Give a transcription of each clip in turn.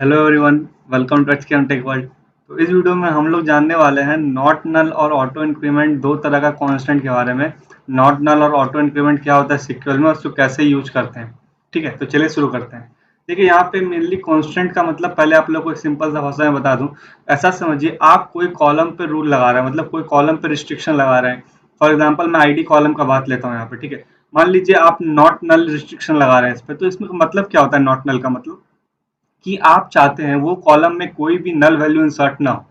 Hello everyone, welcome to HKM tech world. तो इस video में हम लोग जानने वाले हैं नॉट नल और ऑटो इंक्रीमेंट, दो तरह का कांस्टेंट के बारे में। नॉट नल और ऑटो इंक्रीमेंट क्या होता है सीक्वल में, उसको कैसे यूज करते हैं। ठीक है, तो चलिए शुरू करते हैं। देखिए, यहाँ पे मेनली कांस्टेंट का मतलब पहले आप लोग को एक सिंपल सा भाषा में बता दूं। ऐसा समझिए, आप कोई कॉलम पे रूल लगा रहे हैं, मतलब कोई कॉलम पे रिस्ट्रिक्शन लगा रहे हैं। फॉर एग्जाम्पल मैं आईडी कॉलम का बात लेता हूँ यहाँ पे। ठीक है, मान लीजिए आप नॉट नल रिस्ट्रिक्शन लगा रहे हैं इस पे, तो इसमें मतलब क्या होता है नॉट नल का मतलब कि आप चाहते हैं वो कॉलम में कोई भी नल वैल्यू इंसर्ट ना हो।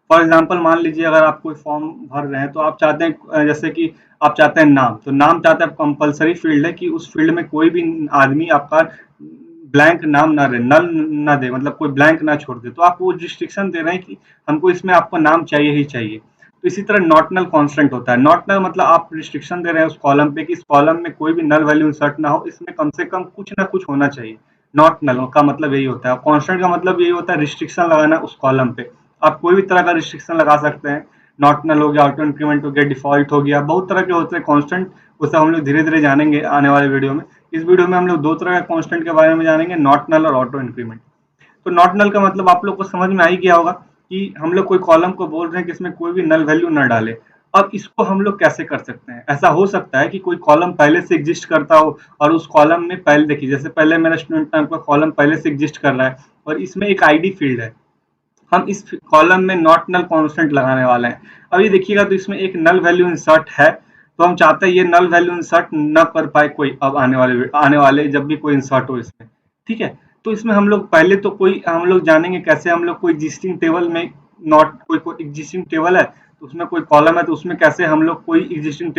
फॉर एग्जांपल मान लीजिए, अगर आप कोई फॉर्म भर रहे हैं तो आप चाहते हैं जैसे कि आप चाहते हैं नाम, तो नाम चाहते हैं कंपलसरी फील्ड है कि उस फील्ड में कोई भी आदमी आपका ब्लैंक नाम ना रहे, नल ना दे, मतलब कोई ब्लैंक ना छोड़ दे। तो आप वो रिस्ट्रिक्शन दे रहे हैं कि हमको इसमें आपका नाम चाहिए ही चाहिए। तो इसी तरह नॉट नल कॉन्स्टेंट होता है। नॉट नल मतलब आप रिस्ट्रिक्शन दे रहे हैं उस कॉलम पे कि इस कॉलम में कोई भी नल वैल्यू इंसर्ट ना हो, इसमें कम से कम कुछ ना कुछ होना चाहिए। नॉट नल का मतलब यही होता है। कांस्टेंट का मतलब यही होता है रिस्ट्रिक्शन लगाना उस कॉलम पे। आप कोई भी तरह का रिस्ट्रिक्शन लगा सकते हैं। नॉट नल हो गया, ऑटो इंक्रीमेंट हो गया, डिफॉल्ट हो गया, बहुत तरह के होते हैं कांस्टेंट। वो सब हम लोग धीरे धीरे जानेंगे आने वाले वीडियो में। इस वीडियो में हम लोग दो तरह का कांस्टेंट के बारे में जानेंगे, नॉट नल और ऑटो इंक्रीमेंट। तो नॉट नल का मतलब आप लोग को समझ में आ ही गया होगा कि हम लोग कोई कॉलम को बोल रहे हैं कि इसमें कोई भी नल वैल्यू ना डाले। अब इसको हम लोग कैसे कर सकते हैं? ऐसा हो सकता है कि कोई कॉलम पहले से एग्जिस्ट करता हो और उस कॉलम में पहले देखिए, जैसे पहले मेरा स्टूडेंट नाम का कॉलम पहले से एग्जिस्ट कर रहा है और इसमें एक आईडी फील्ड है। हम इस कॉलम में नॉट नल कांस्टेंट लगाने वाले हैं। अब ये देखिएगा, तो इसमें एक नल वैल्यू इंसर्ट है, तो हम चाहते हैं ये नल वैल्यू इंसर्ट न कर पाए कोई, अब आने वाले जब भी कोई इंसर्ट हो इसमें। ठीक है, तो इसमें हम लोग पहले तो कोई हम लोग जानेंगे कैसे हम लोग कोई एग्जिस्टिंग टेबल में नॉट कोई एग्जिस्टिंग टेबल है, तो उसमें कोई कॉलम है, तो उसमें कैसे हम लोग कोई एग्जिस्टिंग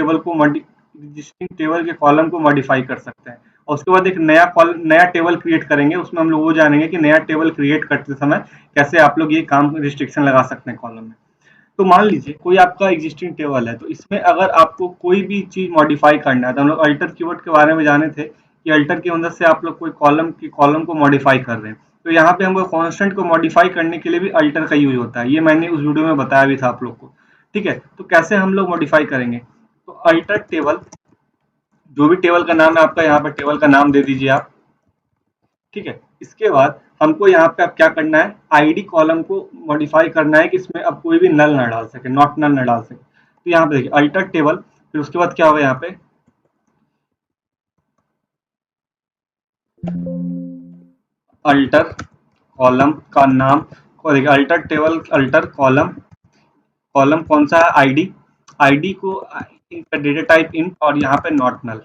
टेबल के कॉलम को मॉडिफाई कर सकते हैं। और उसके बाद एक नया टेबल क्रिएट करेंगे, उसमें हम लोग वो जानेंगे कि नया टेबल क्रिएट करते समय कैसे आप लोग ये काम रिस्ट्रिक्शन लगा सकते हैं कॉलम में। तो मान लीजिए कोई आपका एग्जिस्टिंग टेबल है, तो इसमें अगर आपको कोई भी चीज मॉडिफाई करना है, तो हम लोग अल्टर कीवर्ड के बारे में जाने थे कि अल्टर की मदद से आप लोग कोई कॉलम को मॉडिफाई कर रहे हैं। तो यहाँ पे हमको कांस्टेंट को मॉडिफाई करने के लिए भी अल्टर का यूज होता है, ये मैंने उस वीडियो में बताया भी था आप लोग को। ठीक है, तो कैसे हम लोग मॉडिफाई करेंगे? तो अल्टर टेबल, जो भी टेबल का नाम है आपका, यहाँ पर टेबल का नाम दे दीजिए आप। ठीक है, इसके बाद हमको यहाँ पे अब क्या करना है, आईडी कॉलम को मॉडिफाई करना है कि इसमें अब कोई भी नल ना डाल सके, नॉट नल ना डाल सके। तो यहाँ पे देखिए अल्टर टेबल, फिर उसके बाद क्या होगा यहाँ पे, अल्टर कॉलम का नाम को देखिए, alter table alter column, column कौन सा है, आईडी। आईडी को डेटा टाइप इंट और यहाँ पे नॉट नल।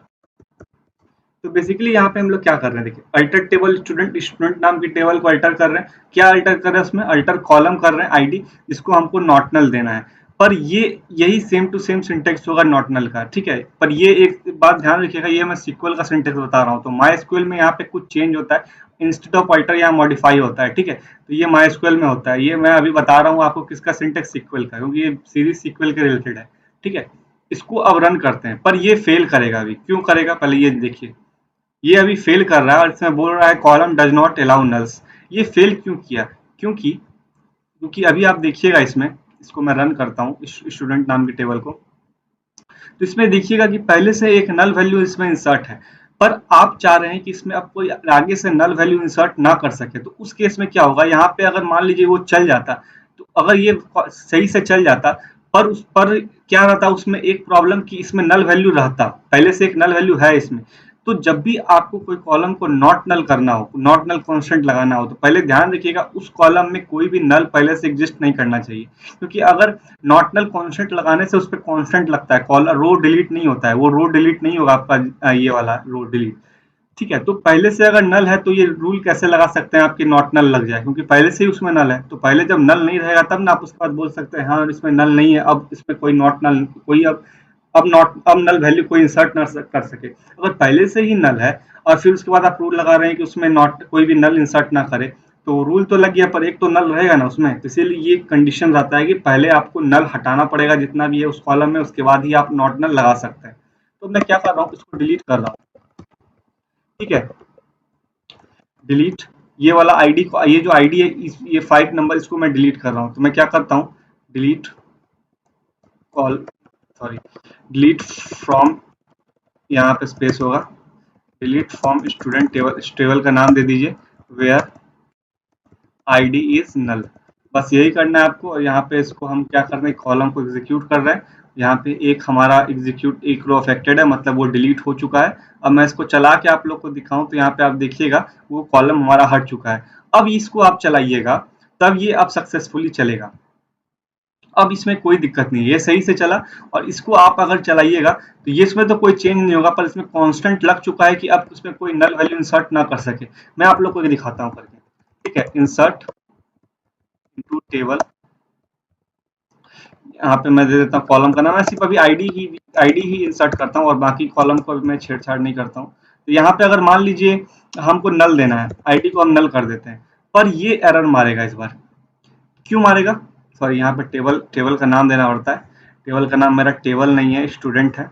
तो बेसिकली यहाँ पे हम लोग क्या कर रहे हैं, देखिए अल्टर टेबल, स्टूडेंट स्टूडेंट नाम की टेबल को अल्टर कर रहे हैं। क्या अल्टर कर रहे हैं? उसमें अल्टर कॉलम कर रहे हैं आईडी, जिसको हमको नॉट नल देना है। पर ये यही सेम टू सेम सिंटेक्स होगा नॉट नल का। ठीक है, पर ये एक बात ध्यान रखिएगा, ये मैं सीक्वल का सिंटेक्स बता रहा हूँ, तो माई एसक्यूएल में यहाँ पे कुछ चेंज होता है। इंस्टेड ऑफ अल्टर यहाँ मॉडिफाई होता है। ठीक है, तो ये माई एसक्यूएल में होता है। ये मैं अभी बता रहा हूँ आपको किसका सिंटेक्स, सीक्वल का, क्योंकि ये सीरीज सीक्वल के रिलेटेड है। ठीक है, इसको अब रन करते हैं, पर ये फेल करेगा। अभी क्यों करेगा पहले ये देखिए, ये अभी फेल कर रहा है और इसमें बोल रहा है column does not allow nulls. ये फेल क्यों किया? क्योंकि क्योंकि अभी आप देखिएगा इसमें, इसको मैं रन करता हूँ स्टूडेंट नाम के टेबल को। तो इसमें देखिएगा कि पहले से एक नल वैल्यू इसमें इंसर्ट है, पर आप चाह रहे हैं कि इसमें अब कोई आगे से नल वैल्यू इंसर्ट ना कर सके। तो उस केस में क्या होगा, यहाँ पे अगर मान लीजिए वो चल जाता, तो अगर ये सही से चल जाता, पर उस पर क्या रहता, उसमें एक प्रॉब्लम कि इसमें नल वैल्यू रहता, पहले से एक नल वैल्यू है इसमें। तो जब भी आपको कोई कॉलम को नॉट नल करना हो, नॉट नल कांस्टेंट लगाना हो, तो पहले ध्यान रखिएगा उस कॉलम में कोई भी नल पहले से एग्जिस्ट नहीं करना चाहिए। क्योंकि अगर नॉट नल कांस्टेंट लगाने से उस पर कांस्टेंट लगता है, कॉलर रो डिलीट नहीं होता है, वो रो डिलीट नहीं होगा आपका, ये वाला रो डिलीट। ठीक है, तो पहले से अगर नल है तो ये रूल कैसे लगा सकते हैं आपकी नॉट नल लग जाए, क्योंकि पहले से ही उसमें नल है। तो पहले जब नल नहीं रहेगा तब ना आप उसके बाद बोल सकते हैं हाँ इसमें नल नहीं है, अब इसमें कोई नॉट नल कोई अब नल वैल्यू कोई इंसर्ट ना कर सके। अगर पहले से ही नल है और फिर उसके बाद आप रूल लगा रहे हैं कि उसमें नॉट कोई भी नल इंसर्ट ना करे, तो रूल तो लग गया, पर एक तो नल रहेगा ना उसमें। तो इसीलिए ये कंडीशन रहता है कि पहले आपको नल हटाना पड़ेगा जितना भी है उस कॉलम में, उसके बाद ही आप नॉट नल लगा सकते हैं। तो मैं क्या कर रहा हूँ, इसको डिलीट कर रहा हूँ। ठीक है, डिलीट, ये वाला आईडी को, ये जो आईडी है ये 5 नंबर, इसको मैं डिलीट कर रहा हूँ। तो मैं क्या करता हूँ, delete call, sorry, delete from, यहाँ पे स्पेस होगा, डिलीट फ्रॉम स्टूडेंट टेबल, इस टेबल का नाम दे दीजिए वेयर id इज नल। बस यही करना है आपको। और यहाँ पे इसको हम क्या कर रहे हैं, कॉलम को एग्जीक्यूट कर रहे हैं। यहाँ पे एक हमारा एग्जीक्यूट, एक रो अफेक्टेड है, मतलब वो डिलीट हो चुका है। अब मैं इसको चला के आप लोग को दिखाऊं तो यहाँ पे आप देखिएगा वो कॉलम हमारा हट चुका है। अब इसको आप चलाइएगा, तब ये अब सक्सेसफुली चलेगा। अब इसमें कोई दिक्कत नहीं है, ये सही से चला। और इसको आप अगर चलाइएगा तो ये इसमें तो कोई चेंज नहीं होगा, पर इसमें कांस्टेंट लग चुका है कि अब इसमें कोई नल वैल्यू इंसर्ट ना कर सके। मैं आप लोग को ये दिखाता हूँ करके। ठीक है, इंसर्ट इनटू टेबल, यहाँ पे मैं दे देता हूँ कॉलम का नाम। मैं सिर्फ अभी आईडी ही इंसर्ट करता हूँ और बाकी कॉलम को मैं छेड़छाड़ नहीं करता हूँ। तो यहाँ पे अगर मान लीजिए हमको नल देना है, आईडी को हम नल कर देते हैं, पर ये एरर मारेगा इस बार। क्यों मारेगा? सॉरी, यहाँ पे टेबल टेबल का नाम देना पड़ता है। टेबल का नाम मेरा टेबल नहीं है, स्टूडेंट है।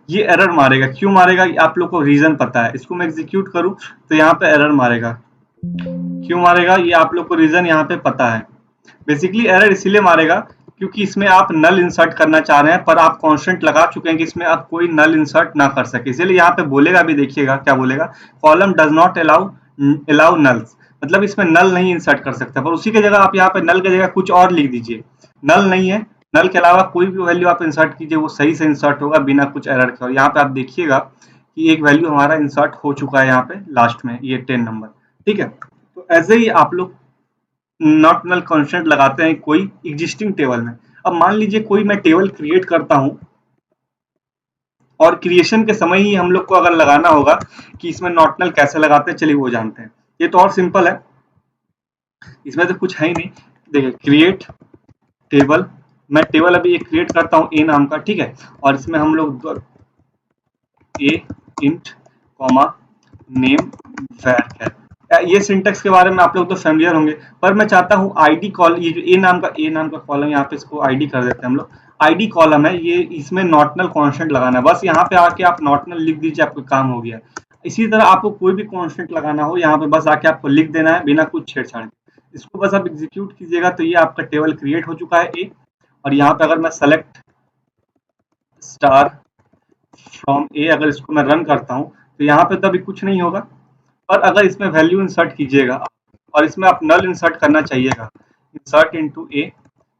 ये एरर मारेगा। क्यों मारेगा? आप लोग को रीजन पता है। इसको मैं एग्जीक्यूट करूं तो यहाँ पे एरर मारेगा। क्यों मारेगा? ये आप लोग को रीजन यहाँ पे पता है। बेसिकली एरर इसीलिए मारेगा क्योंकि इसमें आप नल इंसर्ट करना चाह रहे हैं, पर आप कांस्टेंट लगा चुके हैं कि इसमें आप कोई नल इंसर्ट ना कर सके। इसीलिए यहाँ पे बोलेगा भी, देखिएगा क्या बोलेगा, column does not allow nulls, मतलब इसमें नल नहीं इंसर्ट कर सकता। पर उसी की जगह आप यहाँ पे नल की जगह कुछ और लिख दीजिए। नल नहीं है, नल के अलावा कोई भी वैल्यू आप इंसर्ट कीजिए, वो सही से इंसर्ट होगा बिना कुछ एरर के। और यहाँ पे आप देखिएगा कि एक वैल्यू हमारा इंसर्ट हो चुका है यहाँ पे लास्ट में, ये 10 नंबर। ठीक है, तो ऐसे ही आप लोग नॉट नल कांस्टेंट लगाते हैं कोई एग्जिस्टिंग टेबल में। अब मान लीजिए कोई मैं टेबल क्रिएट करता हूं, और क्रिएशन के समय ही हम लोग को अगर लगाना होगा कि इसमें नॉट नल कैसे लगाते हैं, चलिए वो जानते हैं। ये तो और सिंपल है, इसमें तो कुछ है ही नहीं। देखिए, क्रिएट टेबल, मैं टेबल अभी एक क्रिएट करता हूँ ए नाम का। ठीक है, और इसमें हम लोग ए इंट कॉमा नेम var, ये सिंटेक्स के बारे में आप लोग तो फेमिलियर होंगे। पर मैं चाहता हूँ आईडी कॉल, ये जो ए नाम का कॉलम, यहाँ पे इसको आईडी कर देते हैं हम लोग। आईडी कॉलम है ये, इसमें नॉट नल कांस्टेंट लगाना है। बस यहाँ पे आके आप नॉट नल लिख दीजिए, आपका काम हो गया। इसी तरह आपको कोई भी कांस्टेंट लगाना हो, यहाँ पे बस आके आपको लिख देना है बिना कुछ छेड़छाड़ के। इसको बस आप एग्जीक्यूट कीजिएगा तो ये आपका टेबल क्रिएट हो चुका है ए। और यहाँ पे अगर मैं सेलेक्ट स्टार फ्रॉम ए, अगर इसको मैं रन करता हूँ तो यहाँ पे तो अभी कुछ नहीं होगा। पर अगर इसमें वैल्यू इंसर्ट कीजिएगा और इसमें आप नल इंसर्ट करना चाहिएगा, इंसर्ट इनटू ए,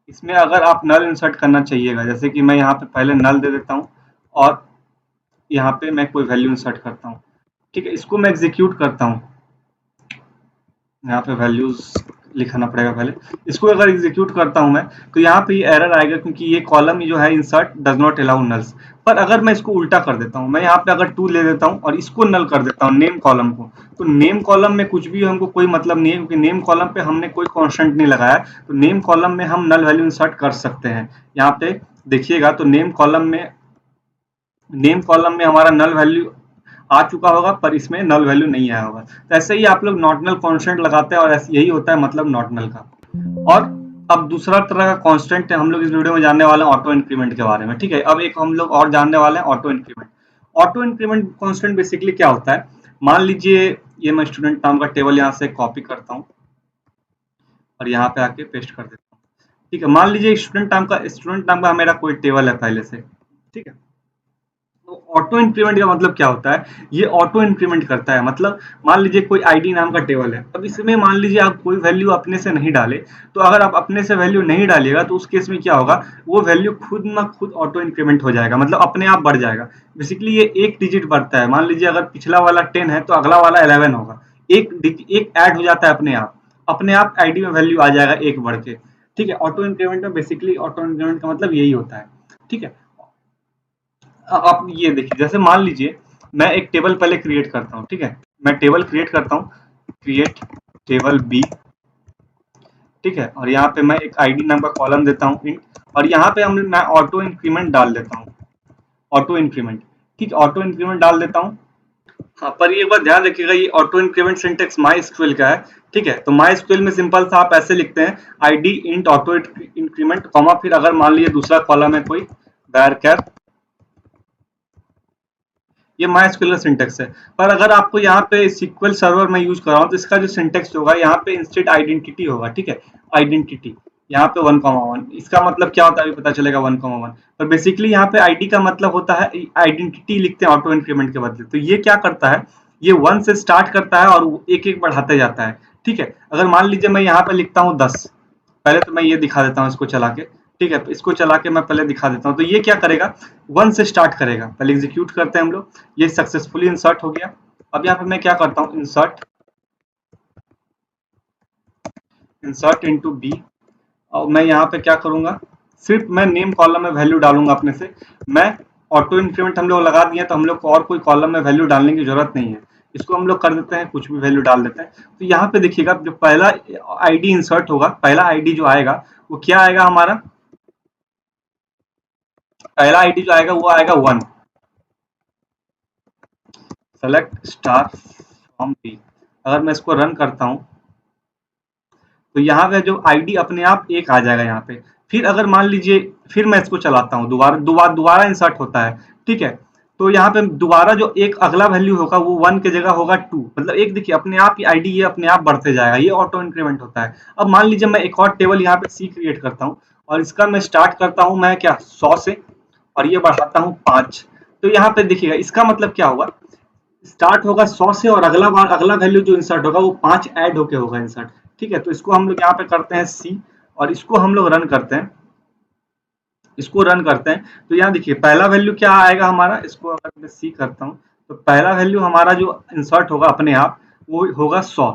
इसमें अगर आप नल इंसर्ट करना चाहिएगा, जैसे कि मैं यहाँ पे पहले नल दे देता हूँ और यहाँ पे मैं कोई वैल्यू इंसर्ट करता हूँ। ठीक है, इसको मैं एग्जीक्यूट करता हूँ। यहाँ पे वैल्यूज लिखाना पड़ेगा पहले। इसको अगर एग्जीक्यूट करता हूं मैं तो यहाँ पे ये एरर आएगा क्योंकि ये कॉलम जो है insert does not allow nulls. पर अगर मैं इसको उल्टा कर देता हूँ, मैं यहाँ पे अगर 2 ले देता हूँ और इसको नल कर देता हूँ नेम कॉलम को, तो नेम कॉलम में कुछ भी हमको कोई मतलब नहीं है, क्योंकि नेम कॉलम पे हमने कोई कॉन्स्टेंट नहीं लगाया। तो नेम कॉलम में हम नल वैल्यू इंसर्ट कर सकते हैं। यहाँ पे देखिएगा तो नेम कॉलम में हमारा नल वैल्यू आ चुका होगा, पर इसमें नल वैल्यू नहीं आया होगा। तो ऐसे ही आप लोग नॉट नल कांस्टेंट लगाते हैं और ऐसे यही होता है मतलब नॉट नल का। और अब दूसरा तरह का कांस्टेंट हम लोग इस वीडियो में जानने वाले हैं ऑटो इंक्रीमेंट के बारे में। ठीक है, अब एक हम लोग और जानने वाले हैं auto increment. Auto increment constant basically क्या होता है, मान लीजिए ये मैं स्टूडेंट नाम का टेबल यहाँ से कॉपी करता हूँ और यहाँ पे आके पेस्ट कर देता हूँ। ठीक है, मान लीजिए स्टूडेंट नाम का मेरा कोई टेबल है पहले से। ठीक है, तो ऑटो इंक्रीमेंट का मतलब क्या होता है, ये ऑटो इंक्रीमेंट करता है। मतलब मान लीजिए कोई आईडी नाम का टेबल है, अब इसमें मान लीजिए आप कोई वैल्यू अपने से नहीं डाले, तो अगर आप अपने से वैल्यू नहीं डालिएगा तो उस केस में क्या होगा, वो वैल्यू खुद ना खुद ऑटो इंक्रीमेंट हो जाएगा, मतलब अपने आप बढ़ जाएगा। बेसिकली ये एक डिजिट बढ़ता है। मान लीजिए अगर पिछला वाला 10 है तो अगला वाला 11 होगा। एक ऐड हो जाता है अपने आप आईडी में वैल्यू आ जाएगा एक बढ़ के। ठीक है, ऑटो इंक्रीमेंट में बेसिकली ऑटो इंक्रीमेंट का मतलब यही होता है। ठीक है, आप ये देखिए, जैसे मान लीजिए मैं एक टेबल पहले क्रिएट करता हूँ। ठीक है, मैं टेबल क्रिएट करता हूँ, क्रिएट टेबल बी। ठीक है, और यहाँ पे मैं एक आईडी नाम का कॉलम देता हूँ इंट, और यहाँ पे मैं ऑटो इंक्रीमेंट डाल देता हूँ। ऑटो इंक्रीमेंट, ठीक है, ऑटो इंक्रीमेंट डाल देता हूँ। हाँ, पर ये एक बार ध्यान रखिएगा, ये ऑटो इंक्रीमेंट सिंटेक्स माई स्क्यूएल का है। ठीक है, तो माई स्क्यूएल में सिंपल सा आप ऐसे लिखते हैं, ID int auto increment comma, फिर अगर मान लीजिए दूसरा कॉलम है कोई varchar, ये माइस्क्यूएल का सिंटेक्स है। पर अगर आपको यहाँ पे सीक्वल सर्वर में यूज कर रहा हूँ तो इसका जो सिंटेक्स होगा, यहाँ पे इंस्टेड आइडेंटिटी होगा। ठीक है, आइडेंटिटी यहाँ पे 1,1, इसका मतलब क्या होता है अभी पता चलेगा 1,1। पर बेसिकली यहाँ पे आईडी का मतलब होता है, आइडेंटिटी लिखते हैं ऑटो इंक्रीमेंट के बदले। तो ये क्या करता है, ये 1 से स्टार्ट करता है और एक एक बढ़ाते जाता है। ठीक है, अगर मान लीजिए मैं यहाँ पे लिखता हूँ 10, पहले तो मैं ये दिखा देता हूँ इसको चला के। ठीक है, इसको चला के मैं पहले दिखा देता हूँ। तो ये क्या करेगा, 1 से स्टार्ट करेगा। पहले एग्जीक्यूट करते हैं हम लोग, ये सक्सेसफुली इंसर्ट हो गया। अब यहाँ पे मैं क्या करता हूँ, इंसर्ट इनटू बी, और मैं यहाँ पे क्या करूंगा, सिर्फ मैं नेम कॉलम में वैल्यू डालूंगा अपने से। मैं ऑटो इंक्रीमेंट हम लोग लगा दिए, तो हम लोग को और कोई कॉलम में वैल्यू डालने की जरूरत नहीं है। इसको हम लोग कर देते हैं, कुछ भी वैल्यू डाल देते हैं। तो यहाँ पे देखिएगा, जो पहला आईडी इंसर्ट होगा, पहला आईडी जो आएगा वो क्या आएगा हमारा, पहला आईडी जो आएगा वो आएगा 1। सेलेक्ट स्टार फ्रॉम बी, अगर मैं इसको रन करता हूँ तो यहाँ पे जो आईडी अपने आप एक आ जाएगा यहाँ पे। फिर अगर मान लीजिए फिर मैं इसको चलाता हूँ, दोबारा इंसर्ट होता है। ठीक है, तो यहाँ पे दोबारा जो एक अगला वैल्यू होगा वो 1 की जगह होगा 2, मतलब एक देखिए अपने आप ही आईडी ये अपने आप बढ़ते जाएगा, ये ऑटो इंक्रीमेंट होता है। अब मान लीजिए मैं एक और टेबल यहाँ पे सी क्रिएट करता हूँ, और इसका मैं स्टार्ट करता हूँ मैं क्या 100 से, और ये बढ़ाता हूँ 5। तो यहाँ पे देखिएगा इसका मतलब क्या होगा, स्टार्ट होगा 100 से, और अगला बार अगला वैल्यू जो इंसर्ट होगा वो 5 ऐड होके होगा इंसर्ट। ठीक है, तो इसको हम लोग यहाँ पे करते हैं सी, और इसको हम लोग रन करते हैं, इसको रन करते हैं। तो यहाँ देखिए पहला वैल्यू क्या आएगा हमारा, इसको अगर मैं सी करता हूँ तो पहला वैल्यू हमारा जो इंसर्ट होगा अपने आप वो होगा 100,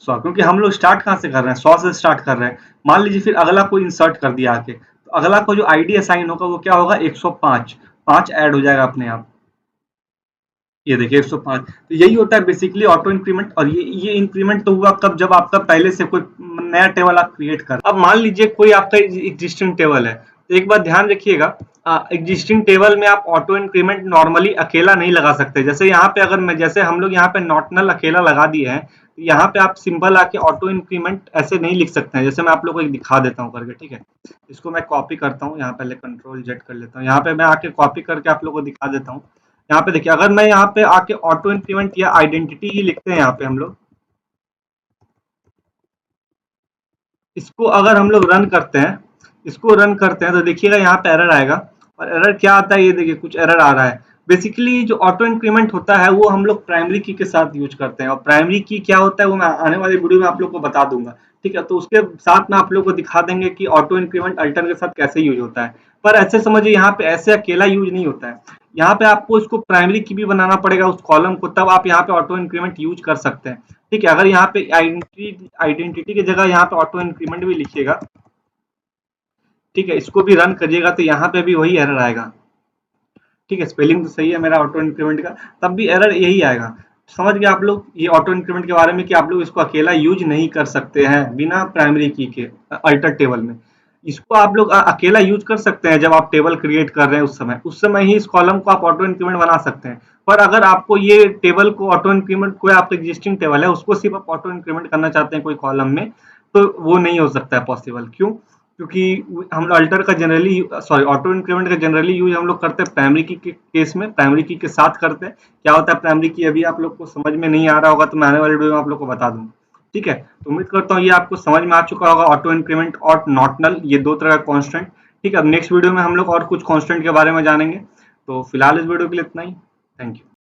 क्योंकि हम लोग स्टार्ट कहाँ से कर रहे हैं, 100 से स्टार्ट कर रहे हैं। मान लीजिए फिर अगला कोई इंसर्ट कर दिया आके, तो अगला को जो आईडी असाइन होगा वो क्या होगा 105, 5 ऐड हो जाएगा अपने आप। ये देखिए 105। तो यही होता है बेसिकली ऑटो इंक्रीमेंट। और ये इंक्रीमेंट तो हुआ कब, जब आपका पहले से कोई नया टेबल आप क्रिएट कर। अब मान लीजिए कोई आपका एग्जिस्टिंग टेबल है, तो एक बात ध्यान रखिएगा, एग्जिस्टिंग टेबल में आप ऑटो इंक्रीमेंट नॉर्मली अकेला नहीं लगा सकते। जैसे यहाँ पे अगर मैं, जैसे हम लोग यहाँ पे नॉट नल अकेला लगा दिए हैं, तो यहाँ पे आप सिंपल आके ऑटो इंक्रीमेंट ऐसे नहीं लिख सकते हैं। जैसे मैं आप लोग को एक दिखा देता हूँ करके। ठीक है, इसको मैं कॉपी करता हूँ, यहाँ पहले कंट्रोल जेड कर लेता हूँ, यहाँ पे मैं आके कॉपी करके आप लोग को दिखा देता हूँ। यहाँ पे देखिए, अगर मैं यहाँ पे आके ऑटो इंक्रीमेंट या आइडेंटिटी ही लिखते हैं यहाँ पे हम लोग, इसको अगर हम लोग रन करते हैं, इसको रन करते हैं तो देखिएगा यहाँ पे एरर आएगा। और एरर क्या आता है, ये देखिए कुछ एरर आ रहा है। बेसिकली जो ऑटो इंक्रीमेंट होता है वो हम लोग प्राइमरी की के साथ यूज करते हैं, और प्राइमरी की क्या होता है वो मैं आने वाली वीडियो में आप लोग को बता दूंगा। ठीक है, तो उसके साथ में आप लोग को दिखा देंगे कि ऑटो इंक्रीमेंट अल्टर के साथ कैसे यूज होता है। पर ऐसे समझिए यहाँ पे ऐसे अकेला यूज नहीं होता है, यहाँ पे आपको इसको प्राइमरी की भी बनाना पड़ेगा उस कॉलम को, तब आप यहाँ पे ऑटो इंक्रीमेंट यूज कर सकते हैं। ठीक है, अगर यहाँ पे आइडेंटिटी की जगह यहाँ पे ऑटो इंक्रीमेंट भी लिखिएगा, ठीक है, इसको भी रन करिएगा, तो यहाँ पे भी वही एरर आएगा। ठीक है, स्पेलिंग तो सही है मेरा ऑटो इंक्रीमेंट का, तब भी एरर यही आएगा। समझ गए आप लोग ये ऑटो इंक्रीमेंट के बारे में, कि आप लोग इसको अकेला यूज नहीं कर सकते हैं बिना प्राइमरी की के अल्टर टेबल में। इसको आप लोग अकेला यूज कर सकते हैं जब आप टेबल क्रिएट कर रहे हैं, उस समय ही इस कॉलम को आप ऑटो इंक्रीमेंट बना सकते हैं। पर अगर आपको ये टेबल को ऑटो इंक्रीमेंट, कोई आपका एग्जिस्टिंग टेबल है उसको सिर्फ आप ऑटो इंक्रीमेंट करना चाहते हैं कोई कॉलम में, तो वो नहीं हो सकता है पॉसिबल। क्यों? क्योंकि हम अल्टर का जनरली, सॉरी, ऑटो इंक्रीमेंट का जनरली यूज हम लोग करते हैं प्राइमरी की के केस में, प्राइमरी की के साथ करते हैं। क्या होता है प्राइमरी की, अभी आप लोग को समझ में नहीं आ रहा होगा तो मैं आने वाले वीडियो में आप लोग को बता दूंगा। ठीक है, तो उम्मीद करता हूँ ये आपको समझ में आ चुका होगा, ऑटो इंक्रीमेंट और नॉट नल, ये दो तरह का कॉन्स्टेंट। ठीक है, अब नेक्स्ट वीडियो में हम लोग और कुछ कॉन्स्टेंट के बारे में जानेंगे। तो फिलहाल इस वीडियो के लिए इतना ही। Thank you.